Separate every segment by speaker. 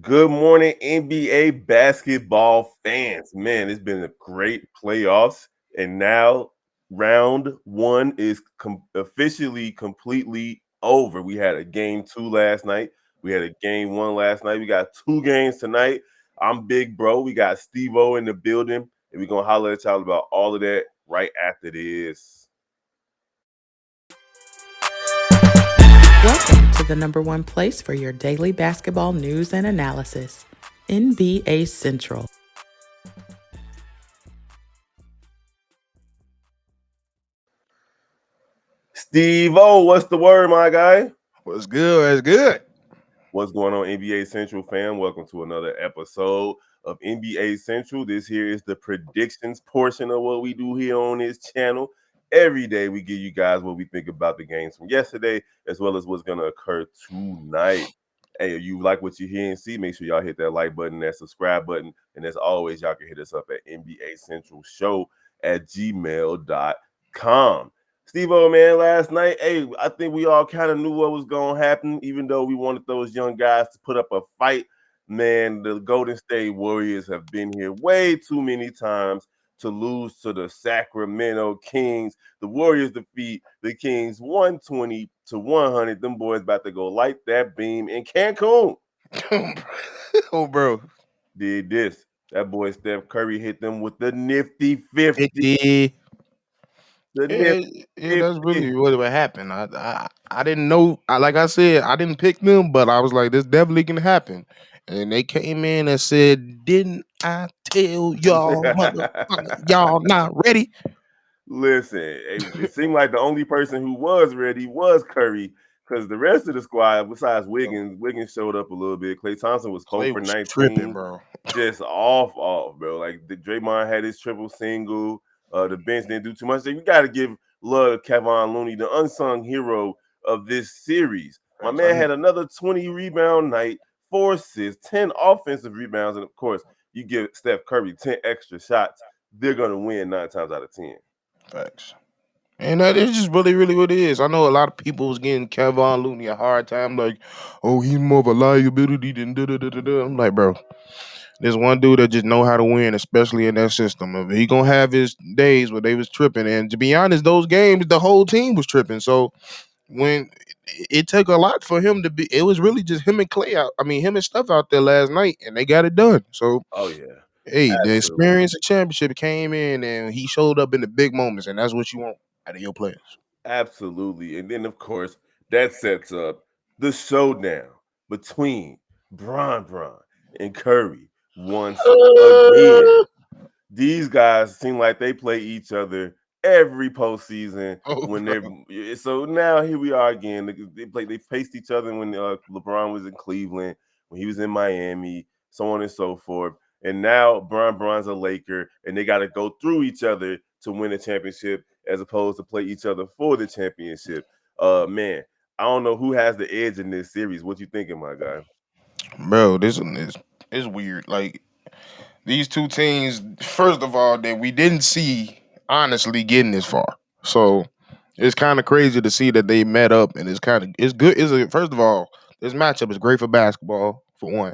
Speaker 1: Good morning, NBA basketball fans. Man, it's been a great playoffs, and now round one is officially completely over. We had a game two last night. We had a game one last night. We got two games tonight. I'm Big Bro. We got Steve O in the building, and we're gonna holler at y'all about all of that right after this.
Speaker 2: Welcome to the number one place for your daily basketball news and analysis, NBA Central.
Speaker 1: Steve O, what's the word, my guy?
Speaker 3: What's good? What's good?
Speaker 1: What's going on, NBA Central fam? Welcome to another episode of NBA Central. This here is the predictions portion of what we do here on this channel. Every day we give you guys what we think about the games from yesterday, as well as what's going to occur tonight. Hey, if you like what you hear and see, make sure y'all hit that like button, that subscribe button. And as always, y'all can hit us up at NBA Central Show at gmail.com. Steve O, man, last night, hey, I think we all kind of knew what was going to happen, even though we wanted those young guys to put up a fight. Man, the Golden State Warriors have been here way too many times to lose to the Sacramento Kings. The Warriors defeat the Kings 120-100. Them boys about to go light that beam in Cancun.
Speaker 3: Oh, bro.
Speaker 1: Did this. That boy Steph Curry hit them with the nifty 50.
Speaker 3: 50.
Speaker 1: The
Speaker 3: Yeah,
Speaker 1: nifty
Speaker 3: yeah, that's
Speaker 1: 50.
Speaker 3: really what happened. I didn't know. Like I said, I didn't pick them, but I was like, this definitely can happen. And they came in and said, "Didn't I tell y'all, motherfucker, y'all not ready?"
Speaker 1: Listen, it seemed like the only person who was ready was Curry, because the rest of the squad, besides Wiggins showed up a little bit. Klay Thompson was 4
Speaker 3: Clay
Speaker 1: for
Speaker 3: was tripping,
Speaker 1: 19,
Speaker 3: bro.
Speaker 1: just off, bro. Like the Draymond had his triple single. The bench didn't do too much. We got to give love to Kevon Looney, the unsung hero of this series. My
Speaker 3: Facts.
Speaker 1: man had another 20 rebound night, 4 assists, 10 offensive rebounds, and of course, you give Steph Curry 10 extra shots. They're gonna win 9 times out of 10.
Speaker 3: Facts. And that is just really, really what it is. I know a lot of people was giving Kevon Looney a hard time, like, "Oh, he's more of a liability than da da da da da." I'm like, bro, there's one dude that just know how to win, especially in that system. If he gonna have his days where they was tripping, and to be honest, those games the whole team was tripping. So when it took a lot for him to be, it was really just him and Clay out. I mean, him and Steph out there last night, and they got it done. So
Speaker 1: Oh yeah,
Speaker 3: hey, the
Speaker 1: absolutely,
Speaker 3: experience of championship came in, and he showed up in the big moments, and that's what you want out of your players.
Speaker 1: absolutely. And then of course that sets up the showdown between Bron and Curry once again. These guys seem like they play each other every postseason
Speaker 3: Oh,
Speaker 1: when
Speaker 3: bro.
Speaker 1: they're so now here we are again. They faced each other when LeBron was in Cleveland, when he was in Miami, so on and so forth. And now Bron's a Laker, and they got to go through each other to win a championship, as opposed to play each other for the championship. Man, I don't know who has the edge in this series. What you thinking, my guy?
Speaker 3: Bro, this one is weird. Like these two teams, first of all, that we didn't see honestly getting this far. So it's kind of crazy to see that they met up, and it's good. First of all, this matchup is great for basketball. For one,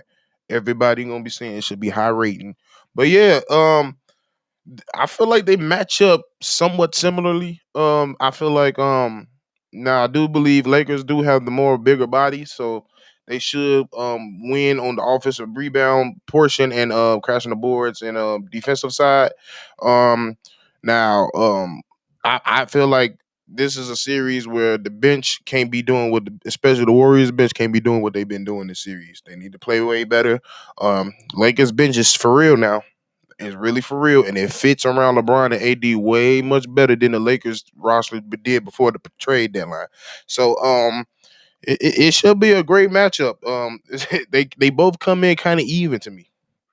Speaker 3: everybody gonna be saying it should be high rating. But yeah, I feel like they match up somewhat similarly. I feel like now I do believe Lakers do have the more bigger bodies, so they should win on the offensive rebound portion and crashing the boards and defensive side. Um now I feel like this is a series where the bench can't be doing especially the Warriors bench can't be doing what they've been doing this series. They need to play way better. Lakers bench is for real now. It's really for real, and it fits around LeBron and AD way much better than the Lakers roster did before the trade deadline. So, it should be a great matchup. They both come in kind of even to me.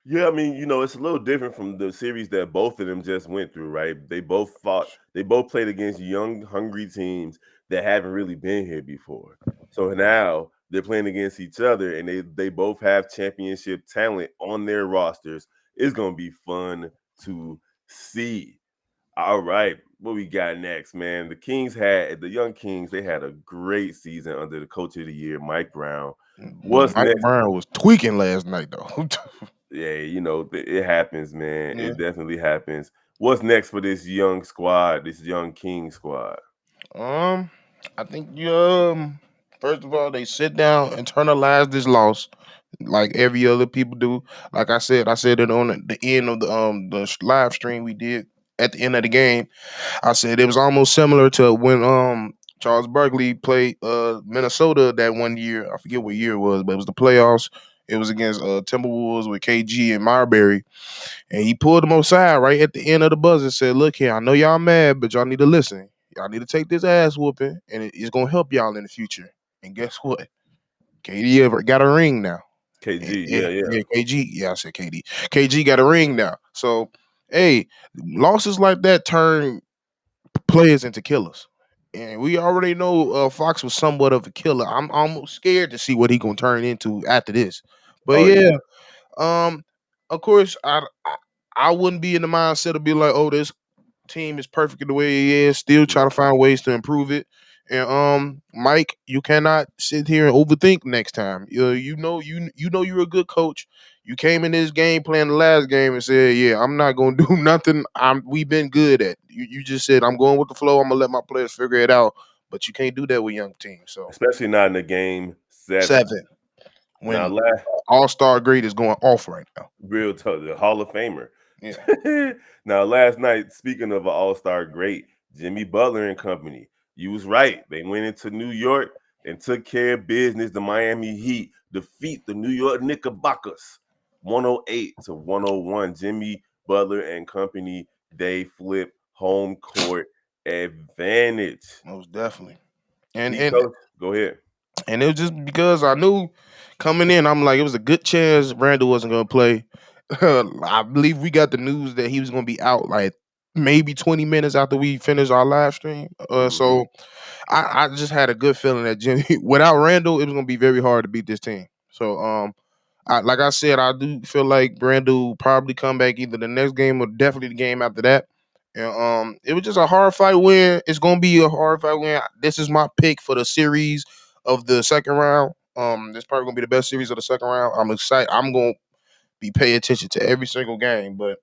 Speaker 1: Yeah, I mean, it's a little different from the series that both of them just went through, right? They both played against young, hungry teams that haven't really been here before. So now they're playing against each other, and they both have championship talent on their rosters. It's gonna be fun to see. All right, what we got next, man? The young Kings, they had a great season under the coach of the year, Mike Brown.
Speaker 3: But
Speaker 1: What's
Speaker 3: Mike
Speaker 1: next?
Speaker 3: Brown was tweaking last night though.
Speaker 1: Yeah, it happens, man.
Speaker 3: Yeah.
Speaker 1: It definitely happens. What's next for this young squad, this young King squad?
Speaker 3: Um, I think first of all they sit down, internalize this loss, like every other people do. Like I said it on the end of the live stream we did at the end of the game. I said it was almost similar to when Charles Barkley played Minnesota that one year. I forget what year it was, but it was the playoffs. It was against Timberwolves with KG and Marbury, and he pulled them aside right at the end of the buzzer and said, "Look here, I know y'all mad, but y'all need to listen. Y'all need to take this ass whooping, and it's gonna help y'all in the future." And guess what? KD ever got a ring now.
Speaker 1: KG, yeah, yeah.
Speaker 3: Yeah, KG. Yeah, I said KD. KG got a ring now. So, hey, losses like that turn players into killers. And we already know Fox was somewhat of a killer. I'm almost scared to see what he gonna turn into after this. But
Speaker 1: Oh
Speaker 3: yeah,
Speaker 1: yeah.
Speaker 3: um, of course, I wouldn't be in the mindset of being like, oh, this team is perfect the way it is. Still try to find ways to improve it. And Mike, you cannot sit here and overthink next time. You know you're a good coach. You came in this game playing the last game and said, "Yeah, I'm not gonna do nothing. We've been good at." You just said, "I'm going with the flow. I'm gonna let my players figure it out." But you can't do that with young teams. So
Speaker 1: Especially not in the game 7.
Speaker 3: 7
Speaker 1: Now
Speaker 3: when
Speaker 1: last
Speaker 3: All Star grade is going off right now.
Speaker 1: real tough, the Hall of Famer.
Speaker 3: Yeah,
Speaker 1: Now last night, speaking of an all-star great, Jimmy Butler and company. You was right. They went into New York and took care of business. The Miami Heat defeat the New York Knickerbockers 108-101. Jimmy Butler and company, they flip home court advantage.
Speaker 3: most definitely. And
Speaker 1: Heat
Speaker 3: and
Speaker 1: coach, go ahead.
Speaker 3: And it was just because I knew coming in, I'm like, it was a good chance Randall wasn't going to play. I believe we got the news that he was going to be out like maybe 20 minutes after we finished our live stream.
Speaker 1: Mhm.
Speaker 3: So I just had a good feeling that Jimmy, without Randall, it was going to be very hard to beat this team. So like I said, I do feel like Brandon will probably come back either the next game or definitely the game after that. And it was just a hard fight win. It's gonna be a hard fight win. This is my pick for the series of the second round. This probably gonna be the best series of the second round. I'm excited. I'm gonna be paying attention to every single game. But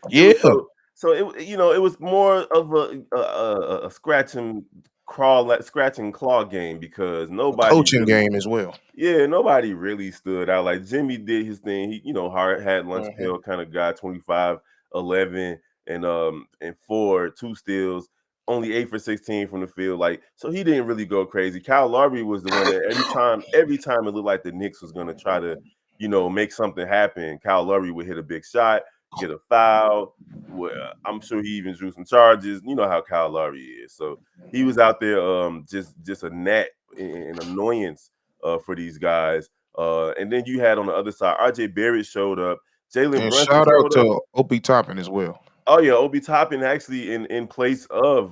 Speaker 1: It
Speaker 3: yeah,
Speaker 1: was it was more of a scratch and crawl, like scratch and claw game because
Speaker 3: a
Speaker 1: nobody
Speaker 3: coaching
Speaker 1: really,
Speaker 3: game as well.
Speaker 1: yeah, nobody really stood out. Like Jimmy did his thing. He, hard had lunch
Speaker 3: Mhm.
Speaker 1: pail kind of guy, 25, 11, and 4, 2 steals, only 8 for 16 from the field. Like, so he didn't really go crazy. Kyle Lowry was the one that every time it looked like the Knicks was gonna try to, make something happen, Kyle Lowry would hit a big shot, get a foul. Well, I'm sure he even drew some charges. You know how Kyle Lowry is. So he was out there just a gnat and annoyance for these guys. And then you had on the other side, RJ Barrett showed up, Jalen
Speaker 3: And
Speaker 1: Brunson
Speaker 3: shout out
Speaker 1: showed up.
Speaker 3: to Opie Toppin as well.
Speaker 1: Oh yeah, Obi Toppin actually in place of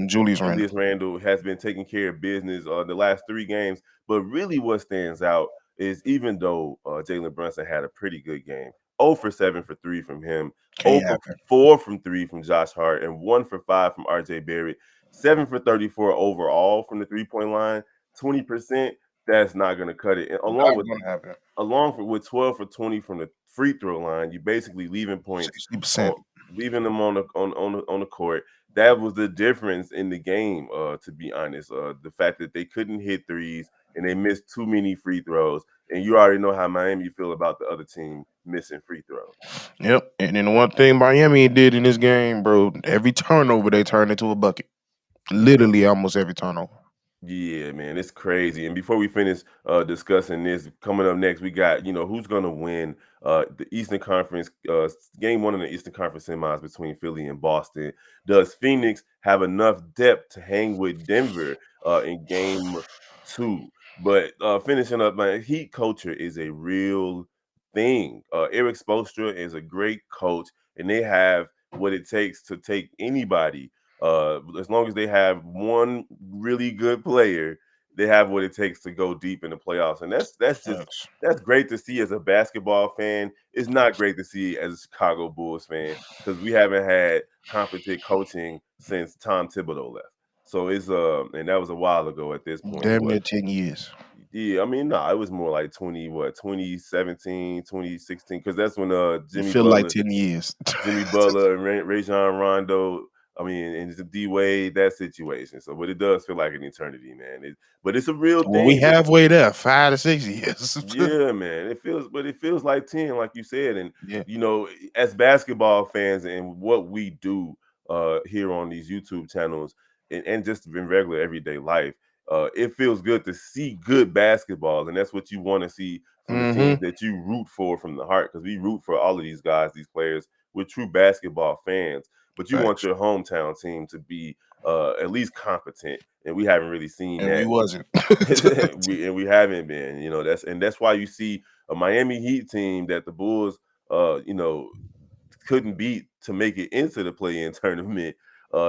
Speaker 3: Julius Randle.
Speaker 1: Julius Randle has been taking care of business the last 3 games. But really, what stands out is even though Jalen Brunson had a pretty good game, 0 for 7 for 3 from him,
Speaker 3: Can't
Speaker 1: 0 for
Speaker 3: happen.
Speaker 1: 4 from 3 from Josh Hart, and 1 for 5 from RJ Barrett, 7 for 34 overall from the 3-point line, 20%. That's not going to cut it. And
Speaker 3: Not gonna happen.
Speaker 1: with 12 for 20 from the free throw line, you basically leaving points
Speaker 3: 60%.
Speaker 1: on leaving them on the court. That was the difference in the game, to be honest. The fact that they couldn't hit threes and they missed too many free throws. And you already know how Miami feel about the other team missing free throws.
Speaker 3: Yep. And then the one thing Miami did in this game, bro, every turnover they turned into a bucket. Literally almost every turnover.
Speaker 1: Yeah, man, it's crazy. And before we finish discussing this, coming up next, we got who's gonna win the Eastern Conference game 1 in the Eastern Conference semis between Philly and Boston. Does Phoenix have enough depth to hang with Denver in game 2? But finishing up, my Heat culture is a real thing. Eric Spoelstra is a great coach, and they have what it takes to take anybody, as long as they have one really good player, they have what it takes to go deep in the playoffs, and
Speaker 3: Facts.
Speaker 1: that's great to see as a basketball fan. It's not great to see as a Chicago Bulls fan because we haven't had competent coaching since Tom Thibodeau left. So it's and that was a while ago at this point.
Speaker 3: Damn
Speaker 1: What
Speaker 3: near 10 years.
Speaker 1: Yeah, I mean, no, it was more like 2017, 2016, because that's when
Speaker 3: It feel like 10 years.
Speaker 1: Jimmy Butler and Rajon Rondo. I mean, and it's D Wade, that situation. So, but it does feel like an eternity, man. But it's a real
Speaker 3: Well, we
Speaker 1: thing.
Speaker 3: halfway there, 5 to 6 years.
Speaker 1: Yeah, man. It feels like 10, like you said. And
Speaker 3: Yeah,
Speaker 1: you know, as basketball fans and what we do here on these YouTube channels and just in regular everyday life, it feels good to see good basketball. And that's what you want to see from the
Speaker 3: hmm
Speaker 1: teams that you root for from the heart. Because we root for all of these guys, these players. We're true basketball fans. But you want
Speaker 3: facts.
Speaker 1: your hometown team to be at least competent. And we haven't really seen
Speaker 3: And we
Speaker 1: that.
Speaker 3: wasn't.
Speaker 1: We haven't been, you know, that's why you see a Miami Heat team that the Bulls you know couldn't beat to make it into the play-in tournament,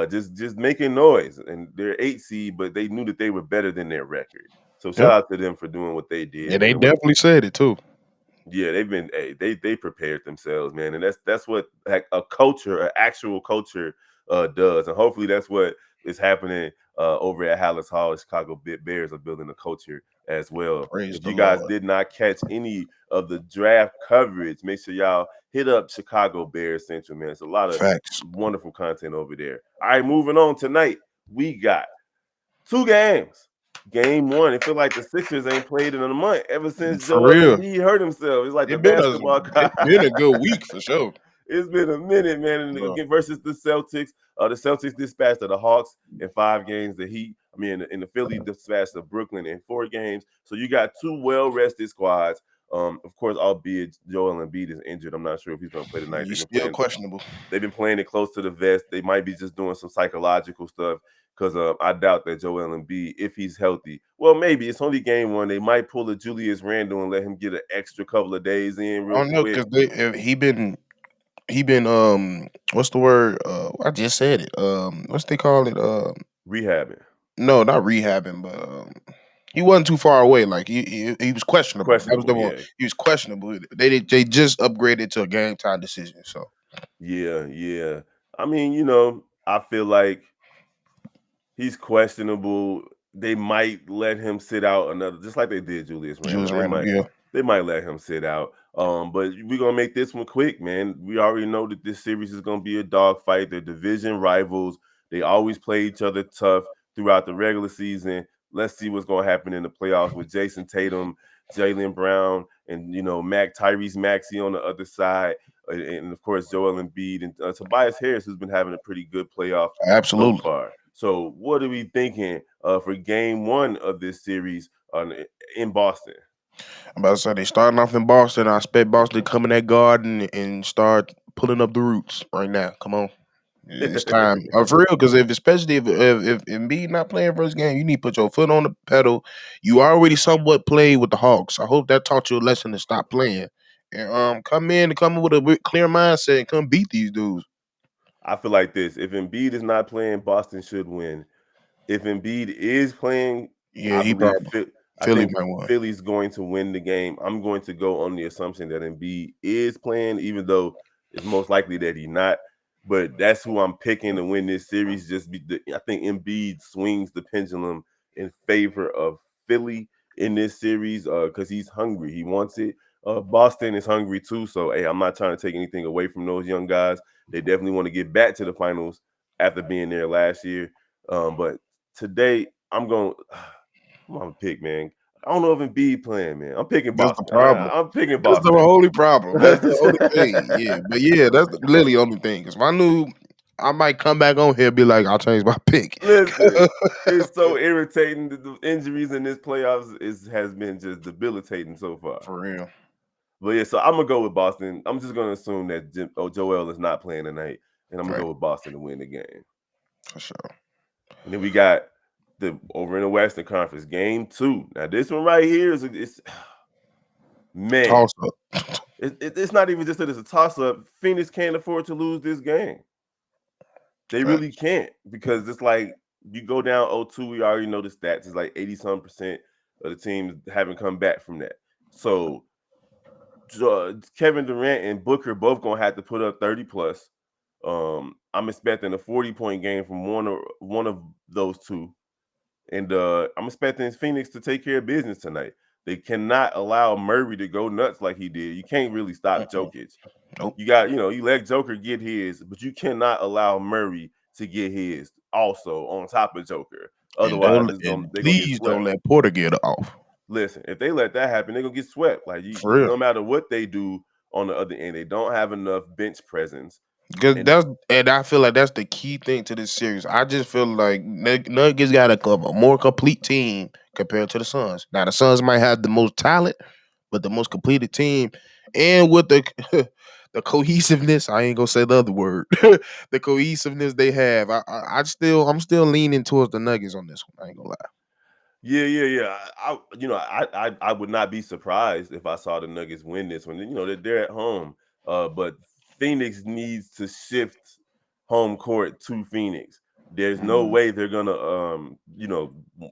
Speaker 1: just making noise, and they're 8 seed, but they knew that they were better than their record. So shout
Speaker 3: Yep.
Speaker 1: out to them for doing what they
Speaker 3: Yeah,
Speaker 1: did,
Speaker 3: they
Speaker 1: man. What
Speaker 3: definitely said it too.
Speaker 1: Yeah, they've been they prepared themselves, man, and that's what like a culture, an actual culture, does, and hopefully that's what is happening over at Hallis Hall. The Chicago Bears are building a culture as well.
Speaker 3: Praise
Speaker 1: If
Speaker 3: the
Speaker 1: you guys
Speaker 3: Lord.
Speaker 1: did not catch any of the draft coverage, make sure y'all hit up Chicago Bears Central, man. It's a lot of
Speaker 3: Facts.
Speaker 1: wonderful content over there. All right, moving on tonight, we got two games. Game one, it feel like the Sixers ain't played in a month ever since
Speaker 3: For
Speaker 1: Joel
Speaker 3: real.
Speaker 1: Embiid hurt himself. It's like the
Speaker 3: It been a
Speaker 1: basketball.
Speaker 3: it been a good week for sure.
Speaker 1: It's been a minute, man. And
Speaker 3: Yeah,
Speaker 1: again, versus the Celtics dispatched the Hawks in 5 games. The Heat, I mean, in the Philly dispatched the Brooklyn in 4 games. So you got two well rested squads. Of course, albeit Joel Embiid is injured. I'm not sure if he's going to play tonight.
Speaker 3: he's still questionable.
Speaker 1: They've been playing it close to the vest. They might be just doing some psychological stuff because I doubt that Joel Embiid, if he's healthy, well, maybe it's only game one. They might pull a Julius Randle and let him get an extra couple of days in
Speaker 3: I
Speaker 1: real
Speaker 3: don't know
Speaker 1: quick.
Speaker 3: because he been what's the word? I just said it. What's they call it?
Speaker 1: Rehabbing,
Speaker 3: No, not rehabbing, but he wasn't too far away. Like he was questionable. That was
Speaker 1: questionable.
Speaker 3: the one.
Speaker 1: Yeah,
Speaker 3: He was questionable. They just upgraded to a game time decision. So
Speaker 1: yeah, yeah. I mean, you know, I feel like he's questionable. They might let him sit out another, just like they did Julius
Speaker 3: Julius
Speaker 1: Randle.
Speaker 3: Randle, yeah,
Speaker 1: They might let him sit out. But we're gonna make this one quick, man. We already know that this series is gonna be a dogfight. They're division rivals. They always play each other tough throughout the regular season. Let's see what's gonna happen in the playoffs with Jason Tatum, Jalen Brown, and you know Tyrese Maxey on the other side, and of course Joel Embiid and Tobias Harris, who's been having a pretty good playoff so
Speaker 3: absolutely.
Speaker 1: far. So, what are we thinking for Game One of this series in Boston?
Speaker 3: I'm about to say they starting off in Boston. I expect Boston to come in that garden and start pulling up the roots right now. Come on. It's time for real. Because especially if Embiid not playing first game, you need to put your foot on the pedal. You already somewhat played with the Hawks. I hope that taught you a lesson to stop playing and come in with a clear mindset and come beat these dudes.
Speaker 1: I feel like this: if Embiid is not playing, Boston should win. If Embiid is playing,
Speaker 3: Yeah,
Speaker 1: I
Speaker 3: he
Speaker 1: believe
Speaker 3: probably
Speaker 1: I
Speaker 3: Philly
Speaker 1: think
Speaker 3: might win.
Speaker 1: Philly's going to win the game. I'm going to go on the assumption that Embiid is playing, even though it's most likely that he's not. But that's who I'm picking to win this series. I think Embiid swings the pendulum in favor of Philly in this series because he's hungry. He wants it. Boston is hungry too. So hey, I'm not trying to take anything away from those young guys. They definitely want to get back to the finals after being there last year. But today I'm gonna pick, man. I don't know if Embiid playing, man. I'm picking
Speaker 3: That's the
Speaker 1: Boston.
Speaker 3: problem.
Speaker 1: I'm picking
Speaker 3: That's the
Speaker 1: Boston.
Speaker 3: only problem. That's the only thing. Yeah, but yeah, that's literally the only thing. Because if I knew, I might come back on here and be like, I'll change my pick.
Speaker 1: Listen, it's so irritating. The injuries in this playoffs has been just debilitating so far.
Speaker 3: For real.
Speaker 1: But yeah, so I'm gonna go with Boston. I'm just gonna assume that Joel is not playing tonight, and I'm gonna
Speaker 3: Right.
Speaker 1: go with Boston to win the game.
Speaker 3: For sure.
Speaker 1: And then we got the over in the Western Conference game two. Now this one right here it's man.
Speaker 3: Toss up.
Speaker 1: It's not even just that it's a toss up. Phoenix can't afford to lose this game. They really
Speaker 3: Facts.
Speaker 1: can't because it's like you go down 0-2. We already know the stats. It's like 80 some percent of the teams haven't come back from that. So Kevin Durant and Booker both gonna have to put up 30 plus. I'm expecting a 40-point game from one of those two. And I'm expecting Phoenix to take care of business tonight. They cannot allow Murray to go nuts like he did. You can't really stop
Speaker 3: Mm-mm.
Speaker 1: Jokic.
Speaker 3: Nope.
Speaker 1: You got, you let Joker get his, but you cannot allow Murray to get his also on top of Joker.
Speaker 3: And
Speaker 1: Otherwise,
Speaker 3: don't
Speaker 1: they're
Speaker 3: and
Speaker 1: gonna get
Speaker 3: please don't
Speaker 1: swept.
Speaker 3: let Porter get off.
Speaker 1: Listen, if they let that happen, they're gonna get swept. Like
Speaker 3: For real.
Speaker 1: no matter what they do on the other end, they don't have enough bench presence.
Speaker 3: Because
Speaker 1: And
Speaker 3: I feel like that's the key thing to this series. I just feel like Nuggets got a more complete team compared to the Suns. Now the Suns might have the most talent, but the most completed team, and with the the cohesiveness, I ain't gonna say the other word. The cohesiveness they have, I'm still leaning towards the Nuggets on this one. I ain't gonna lie.
Speaker 1: yeah. I would not be surprised if I saw the Nuggets win this one. They're at home. But Phoenix needs to shift home court to Phoenix. There's no
Speaker 3: Mm.
Speaker 1: way they're gonna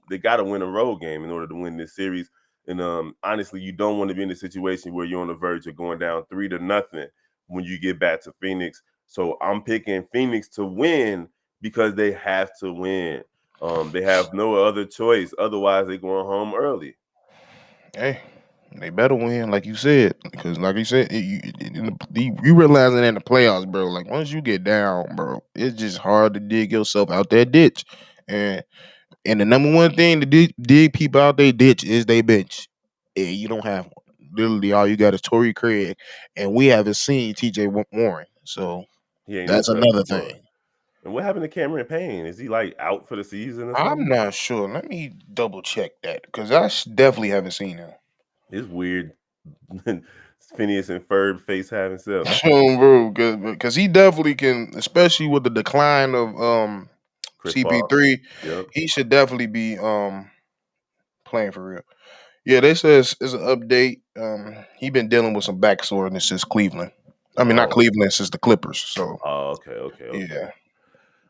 Speaker 1: they gotta win a road game in order to win this series. And honestly, you don't want to be in a situation where you're on the verge of going down 3-0 when you get back to Phoenix. So I'm picking Phoenix to win because they have to win. They have no other choice. Otherwise, they're going home early.
Speaker 3: Hey, they better win, like you said, because like you said, you realizing in the playoffs, bro. Like once you get down, bro, it's just hard to dig yourself out that ditch. And the number one thing to dig people out their ditch is they bench. Yeah, you don't have one. Literally, all you got is Torrey Craig, and we haven't seen T.J. Warren. So
Speaker 1: He ain't
Speaker 3: that's
Speaker 1: looked like
Speaker 3: another
Speaker 1: a bud.
Speaker 3: thing.
Speaker 1: And what happened to Cameron Payne? Is he like out for the season or
Speaker 3: I'm
Speaker 1: something?
Speaker 3: not sure. Let me double check that because definitely haven't seen him.
Speaker 1: It's weird. Phineas and Ferb face have himself.
Speaker 3: Bro, because he definitely can, especially with the decline of
Speaker 1: Chris Paul.
Speaker 3: CP3,
Speaker 1: Yep.
Speaker 3: he should definitely be playing for real. Yeah, they says it's an update. He been dealing with some back soreness since Cleveland. I mean, not
Speaker 1: Oh.
Speaker 3: Cleveland, since the Clippers. So
Speaker 1: Oh, okay.
Speaker 3: yeah,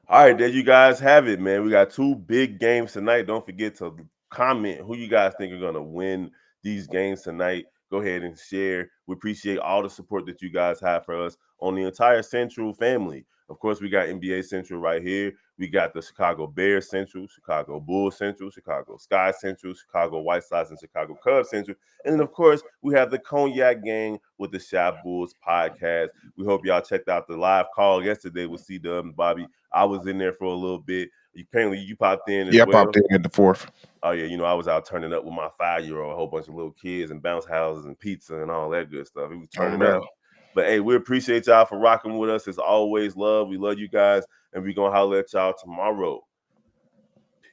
Speaker 1: All right, there you guys have it, man. We got two big games tonight. Don't forget to comment who you guys think are going to win these games tonight. Go ahead and share. We appreciate all the support that you guys have for us on the entire Central family. Of course, we got NBA Central right here. We got the Chicago Bears Central, Chicago Bulls Central, Chicago Sky Central, Chicago White Sox, and Chicago Cubs Central. And then, of course, we have the Cognac Gang with the Shop Bulls podcast. We hope y'all checked out the live call yesterday with C-Dub and Bobby. I was in there for a little bit. Apparently, you popped in as
Speaker 3: yeah, I
Speaker 1: well.
Speaker 3: popped in at the fourth.
Speaker 1: Oh yeah, I was out turning up with my 5-year-old, a whole bunch of little kids and bounce houses and pizza and all that good stuff. He was turning
Speaker 3: Bro.
Speaker 1: up. But hey, we appreciate y'all for rocking with us. As always, love. We love you guys, and we're gonna holler at y'all tomorrow.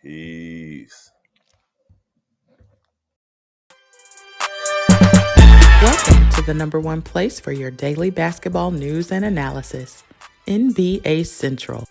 Speaker 1: Peace.
Speaker 2: Welcome to the number one place for your daily basketball news and analysis, NBA Central.